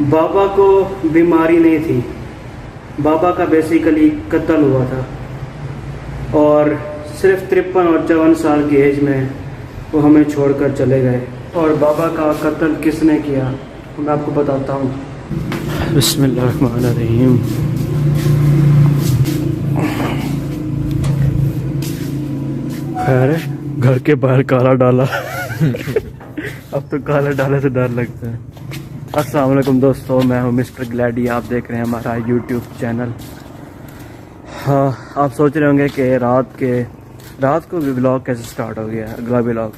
بابا کو بیماری نہیں تھی، بابا کا بیسیکلی قتل ہوا تھا اور صرف 53 اور 54 سال کی ایج میں وہ ہمیں چھوڑ کر چلے گئے۔ اور بابا کا قتل کس نے کیا میں آپ کو بتاتا ہوں۔ بسم اللہ الرحمن الرحیم۔ خیر ہے، گھر کے باہر کالا ڈالا اب تو کالا ڈالے سے ڈر لگتا ہے۔ السلام علیکم دوستو، میں ہوں مسٹر گلیڈی، آپ دیکھ رہے ہیں ہمارا یوٹیوب چینل۔ ہاں، آپ سوچ رہے ہوں گے کہ رات کو بھی ولاگ کیسے سٹارٹ ہو گیا ہے، اگلا ولاگ۔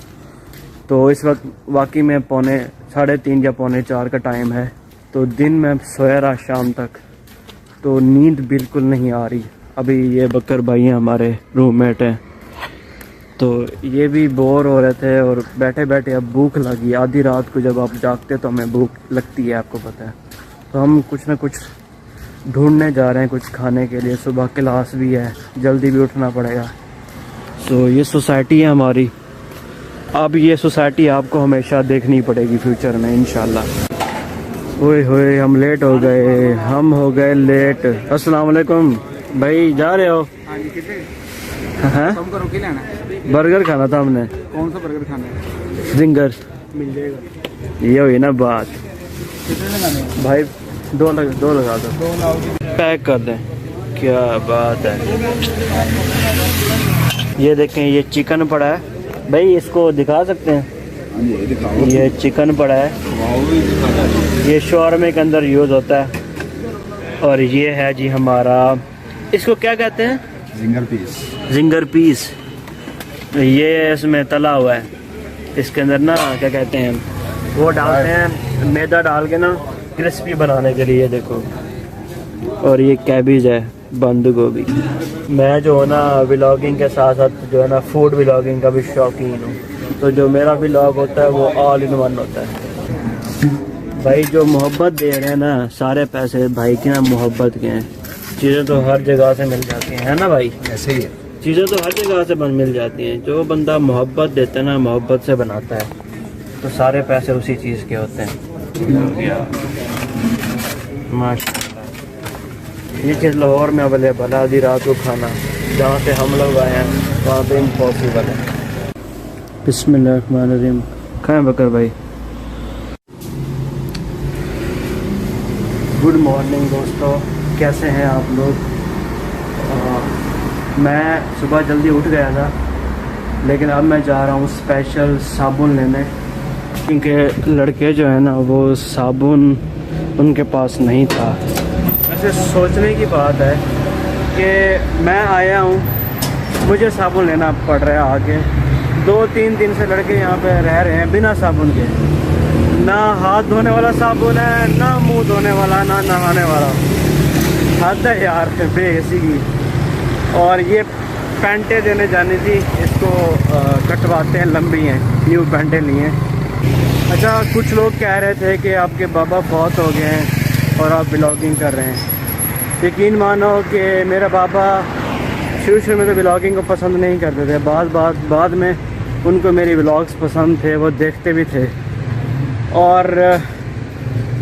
تو اس وقت واقعی میں 3:30 یا 3:45 کا ٹائم ہے، تو دن میں سویا رہا شام تک، تو نیند بالکل نہیں آ رہی۔ ابھی یہ بکر بھائی ہیں، ہمارے روم میٹ ہیں، تو یہ بھی بور ہو رہے تھے اور بیٹھے بیٹھے اب بھوک لگی۔ آدھی رات کو جب آپ جاگتے تو ہمیں بھوک لگتی ہے، آپ کو پتہ ہے، تو ہم کچھ نہ کچھ ڈھونڈنے جا رہے ہیں کچھ کھانے کے لیے۔ صبح کلاس بھی ہے، جلدی بھی اٹھنا پڑے گا۔ تو یہ سوسائٹی ہے ہماری، اب یہ سوسائٹی آپ کو ہمیشہ دیکھنی پڑے گی فیوچر میں انشاءاللہ۔ اوئے ہوئے ہم لیٹ ہو گئے، ہم ہو گئے لیٹ۔ السلام علیکم بھائی، جا رہے ہو؟ ہاں، برگر کھانا تھا ہم نے۔ کون سا برگر کھانا ہے؟ زنگر مل جائے گا۔ یہ ہوئی نا بات کتنے لگانے ہیں؟ بھائی، دو لگا دو، 2 لاؤ۔ پیک کر دیں۔ کیا بات ہے، یہ دیکھیں، یہ چکن پڑا ہے بھائی، اس کو دکھا سکتے ہیں؟ یہ چکن پڑا ہے، یہ شورمے کے اندر یوز ہوتا ہے۔ اور یہ ہے جی ہمارا، اس کو کیا کہتے ہیں؟ زنگر پیس۔ یہ اس میں تلا ہوا ہے، اس کے اندر نا کیا کہتے ہیں، وہ ڈالتے ہیں میدا ڈال کے نا کرسپی بنانے کے لیے، دیکھو۔ اور یہ کیبیج ہے، بند گوبھی۔ میں جو ہے نا ولاگنگ کے ساتھ ساتھ جو ہے نا فوڈ ولاگنگ کا بھی شوقین ہوں، تو جو میرا ولاگ ہوتا ہے وہ آل ان ون ہوتا ہے۔ بھائی جو محبت دے رہے ہیں نا، سارے پیسے بھائی کی نا محبت کے ہیں۔ چیزیں تو ہر جگہ سے مل جاتی ہیں نا بھائی، ایسے ہی ہے، چیزیں تو ہر جگہ سے مل جاتی ہیں۔ جو بندہ محبت دیتا ہے نا، محبت سے بناتا ہے، تو سارے پیسے اسی چیز کے ہوتے ہیں۔ ماشاء اللہ، یہ چیز لاہور میں اویلیبل ہے، آدھی رات کو کھانا۔ جہاں سے ہم لوگ آئے ہیں وہاں پہ امپاسبل ہے۔ بسم اللہ الرحمن الرحیم۔ کھائیں بکر بھائی؟ گڈ مارننگ دوستو، کیسے ہیں آپ لوگ؟ میں صبح جلدی اٹھ گیا تھا، لیکن اب میں جا رہا ہوں اسپیشل صابن لینے، کیونکہ لڑکے جو ہیں نا وہ صابن ان کے پاس نہیں تھا۔ ویسے سوچنے کی بات ہے کہ میں آیا ہوں، مجھے صابن لینا پڑ رہا ہے آگے۔ 2-3 دن سے لڑکے یہاں پہ رہ رہے ہیں بنا صابن کے، نہ ہاتھ دھونے والا صابن ہے، نہ منہ دھونے والا، نہ نہانے والا۔ حد ہے یار بے حسی کی۔ اور یہ پینٹیں دینے جانی تھی، اس کو کٹواتے ہیں، لمبی ہیں، نیو پینٹیں لی ہیں۔ اچھا، کچھ لوگ کہہ رہے تھے کہ آپ کے بابا فوت ہو گئے ہیں اور آپ بلاگنگ کر رہے ہیں۔ یقین مانو کہ میرا بابا شروع میں تو بلاگنگ کو پسند نہیں کرتے تھے، بعد میں ان کو میری بلاگز پسند تھے، وہ دیکھتے بھی تھے۔ اور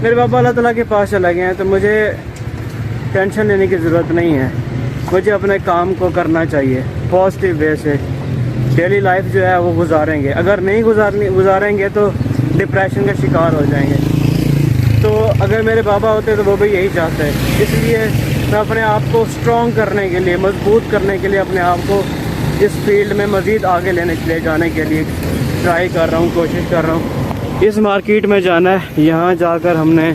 میرے بابا اللہ تعالیٰ کے پاس چلے گئے ہیں، تو مجھے ٹینشن لینے کی ضرورت نہیں ہے۔ مجھے اپنے کام کو کرنا چاہیے پازیٹیو وے سے۔ ڈیلی لائف جو ہے وہ گزاریں گے، اگر نہیں گزاریں گے تو ڈپریشن کا شکار ہو جائیں گے۔ تو اگر میرے بابا ہوتے تو وہ بھی یہی چاہتے ہیں۔ اس لیے میں اپنے آپ کو اسٹرانگ کرنے کے لیے، مضبوط کرنے کے لیے، اپنے آپ کو اس فیلڈ میں مزید آگے لے جانے کے لیے ٹرائی کر رہا ہوں، کوشش کر رہا ہوں۔ اس مارکیٹ میں جانا ہے، یہاں جا کر ہم نے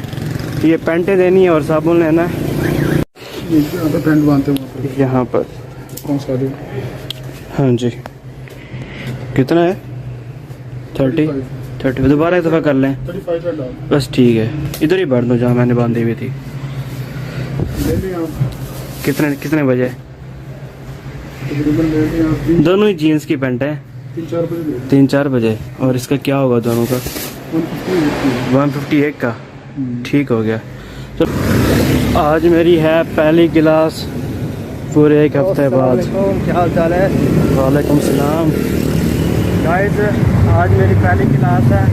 یہ پینٹیں دینی ہے اور صابن لینا ہے۔ پینٹ باندھتے ہیں یہاں پر کون سا؟ ہاں جی، کتنا ہے؟ 30 دوبارہ ایک دفعہ کر لیں 35 بس، ٹھیک ہے۔ ادھر ہی بیٹھ دو جہاں میں نے باندھی ہوئی تھی۔ کتنے بجے؟ دونوں ہی جینس کی پینٹ ہے، 3-4 بجے۔ اور اس کا کیا ہوگا دونوں کا؟ 151 کا، ٹھیک ہو گیا۔ آج میری ہے پہلی کلاس پورے 1 ہفتے بعد۔ کیا حال چال ہے؟ وعلیکم السلام گائز، آج میری پہلی کلاس ہے،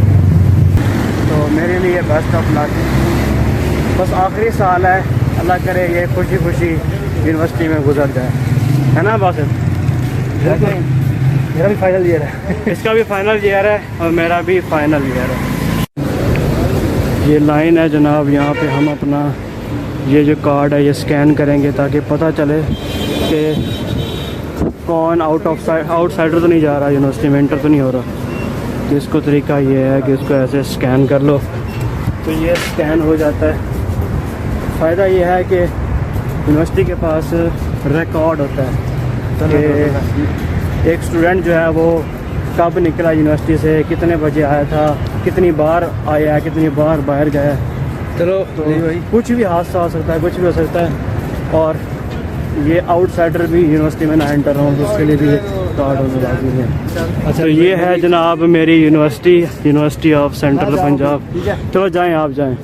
تو میرے لیے بیسٹ آف لک۔ بس آخری سال ہے، اللہ کرے یہ خوشی خوشی یونیورسٹی میں گزر جائے، ہے نا باسط؟ میرا بھی فائنل ایئر ہے. اس کا بھی فائنل ایئر ہے اور میرا بھی فائنل ایئر ہے. یہ لائن ہے جناب، یہاں پہ ہم اپنا یہ جو کارڈ ہے یہ اسکین کریں گے تاکہ پتہ چلے کہ کون آؤٹ سائڈر تو نہیں جا رہا یونیورسٹی میں، انٹر تو نہیں ہو رہا. تو اس کو طریقہ یہ ہے کہ اس کو ایسے اسکین کر لو تو یہ اسکین ہو جاتا ہے. فائدہ یہ ہے کہ یونیورسٹی کے پاس ریکارڈ ہوتا ہے کہ ایک اسٹوڈنٹ جو ہے وہ کب نکلا یونیورسٹی سے، کتنے بجے آیا تھا، کتنی بار آیا ہے، کتنی بار باہر گیا ہے. چلو تو کچھ بھی حادثہ ہو سکتا ہے، کچھ بھی ہو سکتا ہے. اور یہ آؤٹ سائڈر بھی یونیورسٹی میں نہ انٹر ہوں تو اس کے لیے بھی کارڈ ہونا لازمی ہے. اچھا یہ ہے جناب میری یونیورسٹی آف سینٹرل پنجاب. چلو جائیں، آپ جائیں.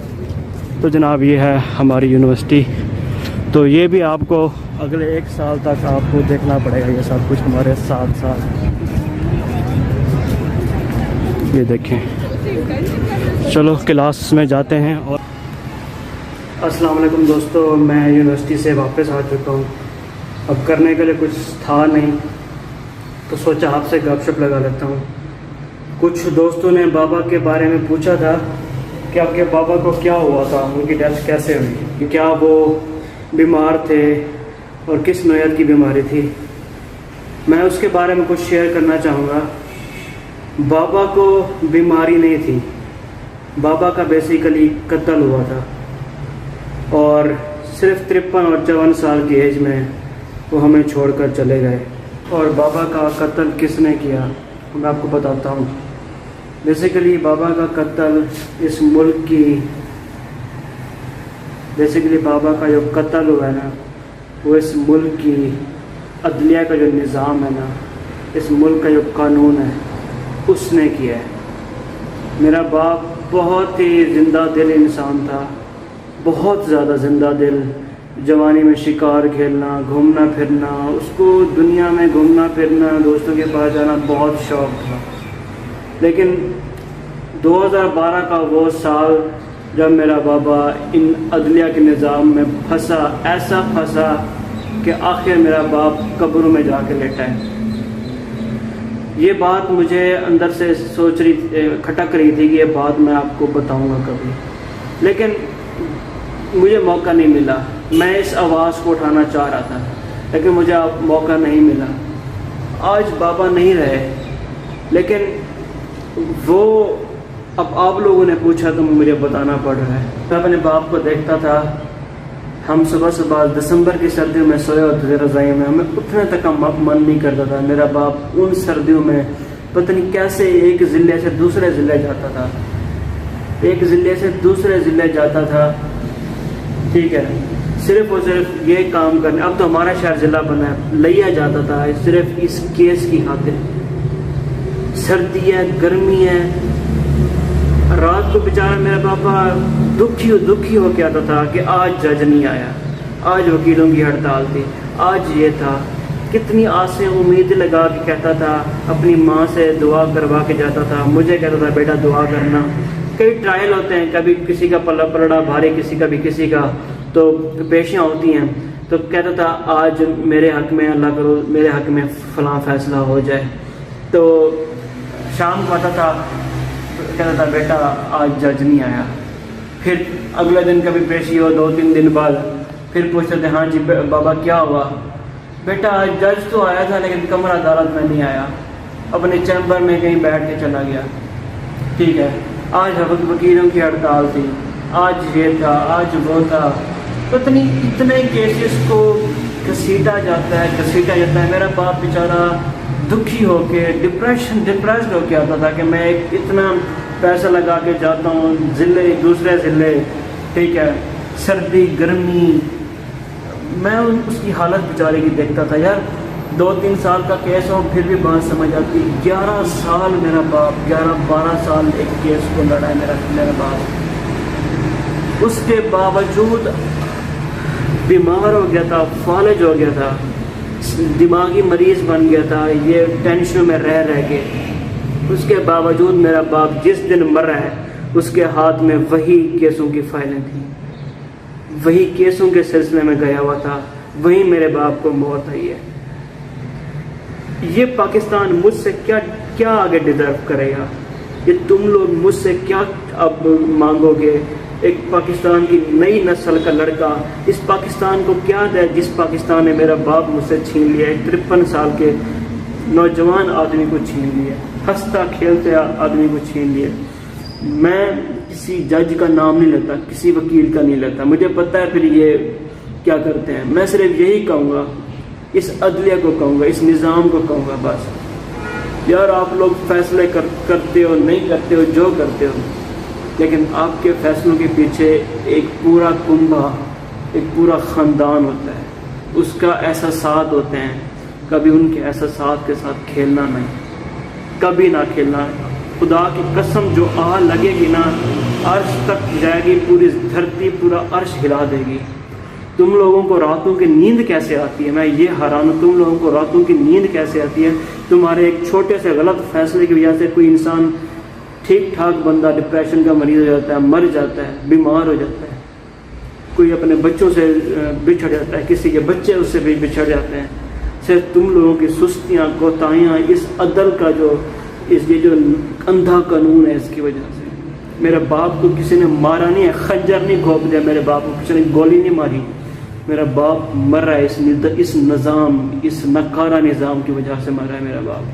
تو جناب یہ ہے ہماری یونیورسٹی. تو یہ بھی آپ کو اگلے 1 سال تک آپ کو دیکھنا پڑے گا، یہ سب کچھ ہمارے ساتھ ساتھ. یہ دیکھیں. چلو کلاس میں جاتے ہیں. اور السلام علیکم دوستو، میں یونیورسٹی سے واپس آ چکا ہوں. اب کرنے کے لیے کچھ تھا نہیں تو سوچا آپ سے گپ شپ لگا لیتا ہوں. کچھ دوستوں نے بابا کے بارے میں پوچھا تھا کہ آپ کے بابا کو کیا ہوا تھا، ان کی ڈیتھ کیسے ہوئی، کیا وہ بیمار تھے اور کس نوعیت کی بیماری تھی. میں اس کے بارے میں کچھ شیئر کرنا چاہوں گا. بابا کو بیماری نہیں تھی، بابا کا بیسیکلی قتل ہوا تھا اور صرف 53 اور 54 سال کی ایج میں وہ ہمیں چھوڑ کر چلے گئے. اور بابا کا قتل کس نے کیا میں آپ کو بتاتا ہوں. بیسیکلی بابا کا قتل اس ملک کی بابا کا جو قتل ہوا ہے نا، وہ اس ملک کی عدلیہ کا جو نظام ہے نا، اس ملک کا جو قانون ہے اس نے کیا ہے. میرا باپ بہت ہی زندہ دل انسان تھا، بہت زیادہ زندہ دل. جوانی میں شکار کھیلنا، گھومنا پھرنا، اس کو دنیا میں گھومنا پھرنا، دوستوں کے پاس جانا بہت شوق تھا. لیکن 2012 کا وہ سال جب میرا بابا ان عدلیہ کے نظام میں پھنسا، ایسا پھنسا کہ آخر میرا باپ قبروں میں جا کے لیٹا ہے. یہ بات مجھے اندر سے کھٹک رہی تھی کہ یہ بات میں آپ کو بتاؤں گا کبھی، لیکن مجھے موقع نہیں ملا. میں اس آواز کو اٹھانا چاہ رہا تھا لیکن مجھے موقع نہیں ملا. آج بابا نہیں رہے، لیکن وہ اب آپ لوگوں نے پوچھا تو مجھے بتانا پڑ رہا ہے. میں اپنے باپ کو دیکھتا تھا، ہم صبح دسمبر کی سردیوں میں سوئے ہوتے تھے رضائی میں، ہمیں اٹھنے تک کا من نہیں کرتا تھا. میرا باپ ان سردیوں میں پتہ نہیں کیسے ایک ضلع سے دوسرے ضلع جاتا تھا، ایک ضلع سے دوسرے ضلع جاتا تھا. ٹھیک ہے، صرف اور صرف یہ کام کرنے. اب تو ہمارا شہر ضلع بنا ہے، لیا جاتا تھا صرف اس کیس کی خاطر. سردی ہے، گرمی ہے. رات کو بیچارہ میرا پاپا دکھی ہو کے آتا تھا کہ آج جج نہیں آیا، آج وکیلوں کی ہڑتال تھی، آج یہ تھا. کتنی آسیں امید لگا کے کہتا تھا، اپنی ماں سے دعا کروا کے جاتا تھا. مجھے کہتا تھا بیٹا دعا کرنا. کئی ٹرائل ہوتے ہیں، کبھی کسی کا پلڑا بھاری، کسی کا تو پیشیاں ہوتی ہیں. تو کہتا تھا آج میرے حق میں اللہ کرو میرے حق میں فلاں فیصلہ ہو جائے. تو شام کو آتا تھا، کہتا تھا بیٹا آج جج نہیں آیا. پھر اگلے دن کبھی پیشی ہو 2-3 دن بعد پھر پوچھتے تھے ہاں جی بابا کیا ہوا. بیٹا آج جج تو آیا تھا لیکن کمرہ عدالت میں نہیں آیا، اپنے چیمبر میں کہیں بیٹھ کے چلا گیا. ٹھیک ہے، آج وکیلوں کی ہڑتال تھی، آج یہ تھا، آج وہ تھا. پتہ نہیں اتنے کیسز کو گھسیٹا جاتا ہے. میرا باپ بیچارہ دکھی ہو کے ڈپریسڈ ہو کے آتا تھا کہ میں اتنا پیسہ لگا کے جاتا ہوں دوسرے ضلع. ٹھیک ہے، سردی گرمی، میں اس کی حالت بیچارے کی دیکھتا تھا. یار 2-3 سال کا کیس ہو پھر بھی بات سمجھ آتی. 11 سال میرا باپ 11-12 سال ایک کیس کو لڑا ہے میرا باپ. اس کے باوجود بیمار ہو گیا تھا، فالج ہو گیا تھا، دماغی مریض بن گیا تھا، یہ ٹینشن میں رہ کے. اس کے باوجود میرا باپ جس دن مر رہا ہے اس کے ہاتھ میں وہی کیسوں کی فائلیں تھیں. وہی کیسوں کے سلسلے میں گیا ہوا تھا، وہیں میرے باپ کو موت آئی ہے۔ یہ پاکستان مجھ سے کیا آگے ڈیزرو کرے گا؟ یہ تم لوگ مجھ سے کیا اب مانگو گے؟ ایک پاکستان کی نئی نسل کا لڑکا اس پاکستان کو کیا دے جس پاکستان نے میرا باپ مجھ سے چھین لیا ہے، 53 سال کے نوجوان آدمی کو چھین لیا، ہنستا کھیلتے آدمی کو چھین لیا۔ میں کسی جج کا نام نہیں لیتا، کسی وکیل کا نہیں لیتا، مجھے پتہ ہے پھر یہ کیا کرتے ہیں۔ میں صرف یہی کہوں گا، اس عدلیہ کو کہوں گا، اس نظام کو کہوں گا، بس یار آپ لوگ فیصلے کرتے ہو نہیں کرتے ہو جو کرتے ہو، لیکن آپ کے فیصلوں کے پیچھے ایک پورا کنبہ، ایک پورا خاندان ہوتا ہے، اس کا احساسات ہوتے ہیں۔ کبھی ان کے احساسات کے ساتھ کھیلنا نہیں، کبھی نہ کھیلنا۔ خدا کی قسم جو آہ لگے گی نا، عرش تک جائے گی، پوری دھرتی پورا عرش ہلا دے گی۔ تم لوگوں کو راتوں کی نیند کیسے آتی ہے؟ میں یہ حیران ہوں، تم لوگوں کو راتوں کی نیند کیسے آتی ہے؟ تمہارے ایک چھوٹے سے غلط فیصلے کی وجہ سے کوئی انسان ٹھیک ٹھاک بندہ ڈپریشن کا مریض ہو جاتا ہے، مر جاتا ہے، بیمار ہو جاتا ہے، کوئی اپنے بچوں سے بچھڑ جاتا ہے، کسی کے بچے اس سے بھی بچھڑ جاتے ہیں۔ صرف تم لوگوں کی سستیاں، کوتاہیاں، اس عدل کا یہ جو اندھا قانون ہے، اس کی وجہ سے۔ میرے باپ کو کسی نے مارا نہیں ہے، خنجر نہیں گھونپ دیا میرے باپ کو، کسی نے گولی نہیں ماری۔ میرا باپ مر رہا ہے اس نظام، اس نکارہ نظام کی وجہ سے مر رہا ہے میرا باپ۔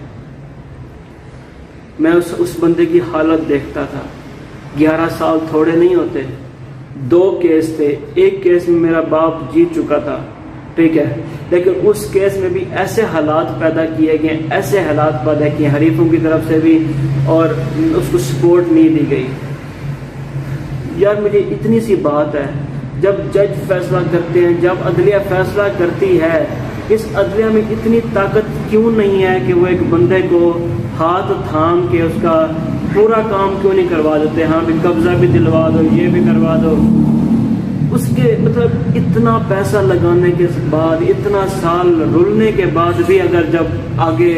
میں اس بندے کی حالت دیکھتا تھا، 11 سال تھوڑے نہیں ہوتے، 2 کیس تھے، ایک کیس میں میرا باپ جیت چکا تھا، ٹھیک ہے، لیکن اس کیس میں بھی ایسے حالات پیدا کیے گئے، ایسے حالات پیدا کیے حریفوں کی طرف سے بھی، اور اس کو سپورٹ نہیں دی گئی۔ یار مجھے اتنی سی بات ہے، جب جج فیصلہ کرتے ہیں، جب عدلیہ فیصلہ کرتی ہے، اس عدلیہ میں اتنی طاقت کیوں نہیں ہے کہ وہ ایک بندے کو ہاتھ تھام کے اس کا پورا کام کیوں نہیں کروا دیتے؟ ہاں بھی قبضہ بھی دلوا دو، یہ بھی کروا دو۔ اس کے مطلب اتنا پیسہ لگانے کے بعد، اتنا سال رلنے کے بعد بھی اگر جب آگے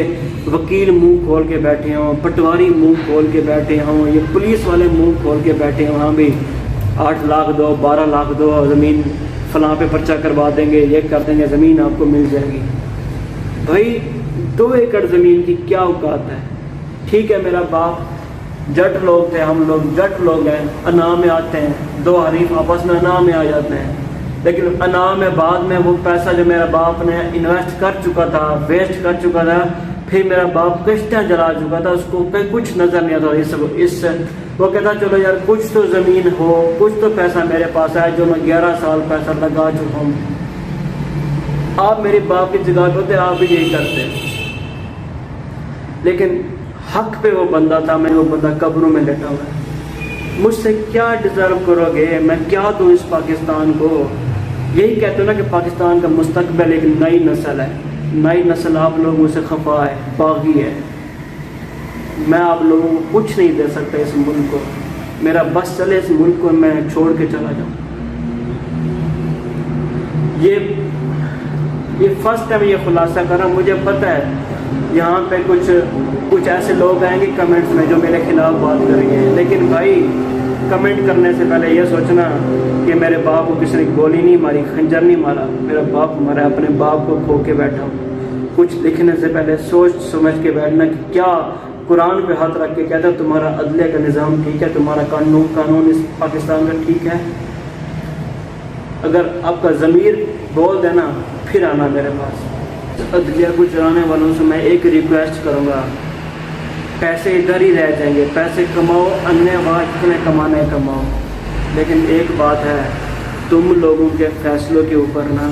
وکیل منہ کھول کے بیٹھے ہوں، پٹواری منہ کھول کے بیٹھے ہوں، یہ پولیس والے منہ کھول کے بیٹھے ہوں، ہاں بھی 8 لاکھ دو، 12 لاکھ دو، زمین فلاں پہ پرچہ کروا دیں گے، یہ کر دیں گے، زمین آپ کو مل جائے گی۔ بھائی 2 ایکڑ زمین کی کیا اوقات ہے؟ ٹھیک ہے، میرا باپ جٹ لوگ تھے، ہم لوگ جٹ لوگ ہیں، انا میں آتے ہیں، 2 حریف آپس میں انا میں آ جاتے ہیں، لیکن انا میں بعد میں وہ پیسہ جو میرا باپ نے انویسٹ کر چکا تھا، ویسٹ کر چکا تھا، پھر میرا باپ کشتیاں جلا چکا تھا، اس کو کچھ نظر نہیں آتا۔ اس وہ کہتا چلو یار کچھ تو زمین ہو، کچھ تو پیسہ میرے پاس ہے جو میں 11 سال پیسہ لگا چکا ہوں۔ آپ میرے باپ کی جگہ پہ ہوتے آپ بھی یہی کرتے، لیکن حق پہ وہ بندہ تھا، میں وہ بندہ قبروں میں لیٹا ہوا ہے۔ مجھ سے کیا ڈیزرو کرو گے؟ میں کیا دوں اس پاکستان کو؟ یہی کہتے ہو نا کہ پاکستان کا مستقبل ایک نئی نسل ہے، نئی نسل آپ لوگوں سے خفا ہے، باغی ہے۔ میں آپ لوگوں کو کچھ نہیں دے سکتا اس ملک کو، میرا بس چلے اس ملک کو میں چھوڑ کے چلا جاؤں۔ یہ فرسٹ ٹائم یہ خلاصہ کر رہا ہوں، مجھے پتہ ہے یہاں پہ کچھ ایسے لوگ آئیں گے کمنٹس میں جو میرے خلاف بات کریں گے، لیکن بھائی کمنٹ کرنے سے پہلے یہ سوچنا کہ میرے باپ کو کسی نے گولی نہیں ماری، خنجر نہیں مارا، میرا باپ مرا، اپنے باپ کو کھو کے بیٹھا ہوں۔ کچھ لکھنے سے پہلے سوچ سمجھ کے بیٹھنا کہ کیا قرآن پہ ہاتھ رکھ کے کہتا ہے تمہارا عدلیہ کا نظام ٹھیک ہے، تمہارا قانون اس پاکستان کا ٹھیک ہے؟ اگر آپ کا ضمیر بول دینا پھر آنا میرے پاس۔ عدلیہ کو چلانے والوں سے میں ایک ریکویسٹ کروں گا، پیسے ادھر ہی رہ جائیں گے، پیسے کماؤ، اننے وہاں کتنے کمانے کماؤ، لیکن ایک بات ہے، تم لوگوں کے فیصلوں کے اوپر نا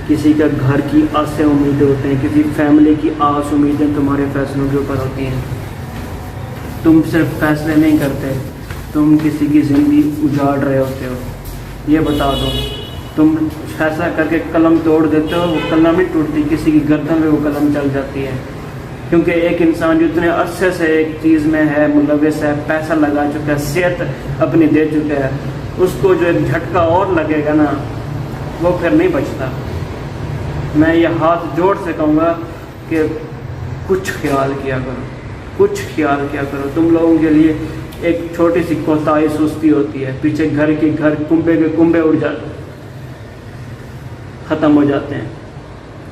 کسی کا گھر کی آسیں امیدیں ہوتے ہیں، کسی فیملی کی آس امیدیں تمہارے فیصلوں کے اوپر ہوتی ہیں۔ تم صرف فیصلے نہیں کرتے، تم کسی کی زندگی اجاڑ رہے ہوتے ہو، یہ بتا دو۔ تم فیصلہ کر کے قلم توڑ دیتے ہو، وہ قلم ہی ٹوٹتی، کسی کی گردن میں وہ قلم چل جاتی ہے، کیونکہ ایک انسان جو اتنے عرصے سے ایک چیز میں ہے، ملوث ہے، پیسہ لگا چکا ہے، صحت اپنی دے چکا ہے، اس کو جو ایک جھٹکا اور لگے گا نا وہ پھر نہیں بچتا۔ میں یہ ہاتھ جوڑ سے کہوں گا کہ کچھ خیال کیا کرو، کچھ خیال کیا کرو۔ تم لوگوں کے لیے ایک چھوٹی سی کوتاہی سستی ہوتی ہے، پیچھے گھر کنبے کے کنبے اڑ جاتے، ختم ہو جاتے ہیں.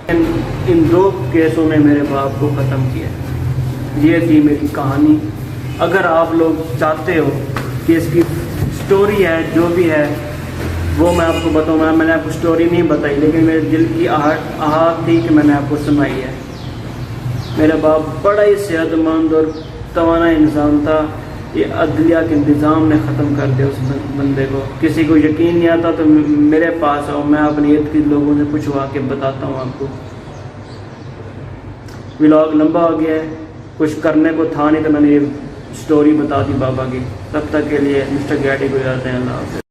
ان 2 کیسوں نے میرے باپ کو ختم کیا. یہ تھی میری کہانی. اگر آپ لوگ چاہتے ہو کہ اس کی سٹوری ہے جو بھی ہے وہ میں آپ کو بتاؤں گا. میں نے آپ کو سٹوری نہیں بتائی لیکن میرے دل کی آہٹ تھی کہ میں نے آپ کو سنائی ہے. میرا باپ بڑا ہی صحت مند اور توانا انسان تھا. یہ عدلیہ کے نظام نے ختم کر دیا اس بندے کو. کسی کو یقین نہیں آتا تو میرے پاس آؤ, میں اپنے ارد گرد لوگوں سے پوچھوا کے بتاتا ہوں آپ کو. ولاگ لمبا ہو گیا ہے, کچھ کرنے کو تھا نہیں تو میں نے یہ سٹوری بتا دی بابا کی. تب تک کے لیے مسٹر گیٹی کو جاتے ہیں. اللہ حافظ.